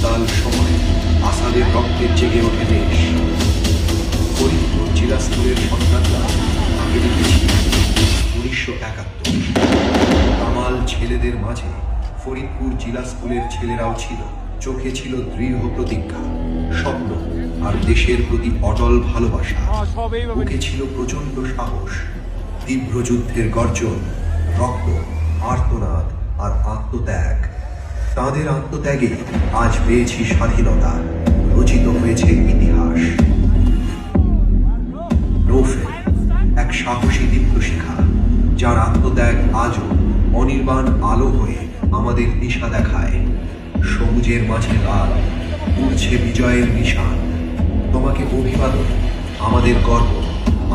উত্তাল সময় আসাদের রক্তে জেগে ওঠে দেশ। ফরিদপুর জেলা স্কুলের সন্তানরা আগে দেখেছি 1971। কামাল ছেলেদের মাঝে ফরিদপুর জেলা স্কুলের ছেলেরাও ছিল। চোখে ছিল দৃঢ় প্রতিজ্ঞা, স্বপ্ন আর দেশের প্রতি অটল ভালোবাসা। বুকে ছিল প্রচন্ড সাহস, তীব্র যুদ্ধের গর্জন, রক্ত, আর্তনাদ আর আত্মত্যাগ। তাঁদের আত্মত্যাগে আজ পেয়েছি স্বাধীনতা, রচিত হয়েছে ইতিহাস। নৌফেল এক সাহসী দীপ্ত শিখা, যার আত্মত্যাগ আজও অনির্বাণ আলো হয়ে আমাদের দিশা দেখায়। সবুজের মাঝে লাল উড়ছে বিজয়ের নিশান। তোমাকে অভিবাদন, আমাদের গর্ব,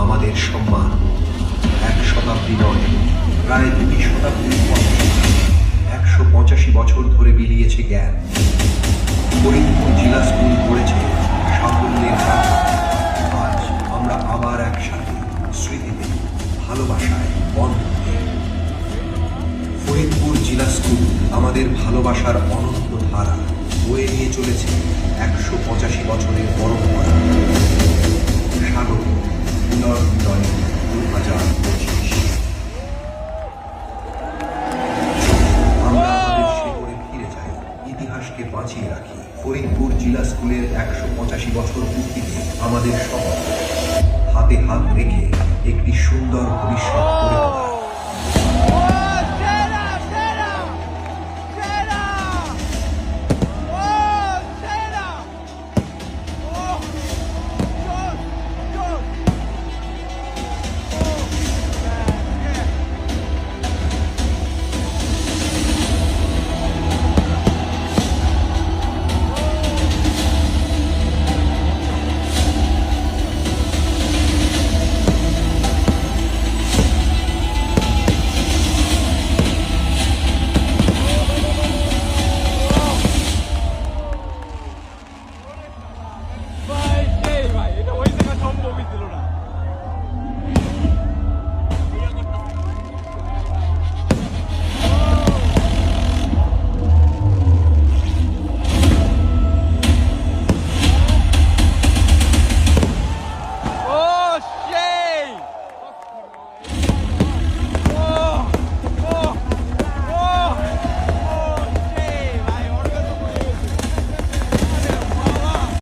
আমাদের সম্মান। এক শতাব্দী নয়, প্রায় 2 শতাব্দীর পর 185 বছর ধরে বিলিয়েছে জ্ঞান। ফরিদপুর জেলা স্কুল করেছে সাফল্যের যাত্রা। আজ আমরা আবার একসাথে, স্মৃতিতে, ভালোবাসায়, বন্ধুত্বে। ফরিদপুর জেলা স্কুল আমাদের ভালোবাসার অনন্ত ধারা বয়ে নিয়ে চলেছে 185 বছরের পরম্পরা। স্বাগত মিলন মিলনে 2025। আমরা আমাদের শেকড়ে ফিরে যাই, ইতিহাসকে বাঁচিয়ে রাখি। ফরিদপুর জেলা স্কুলের 185 বছর পূর্তিতে আমাদের শপথ, হাতে হাত রেখে একটি সুন্দর ভবিষ্যৎ গড়ে তোলা।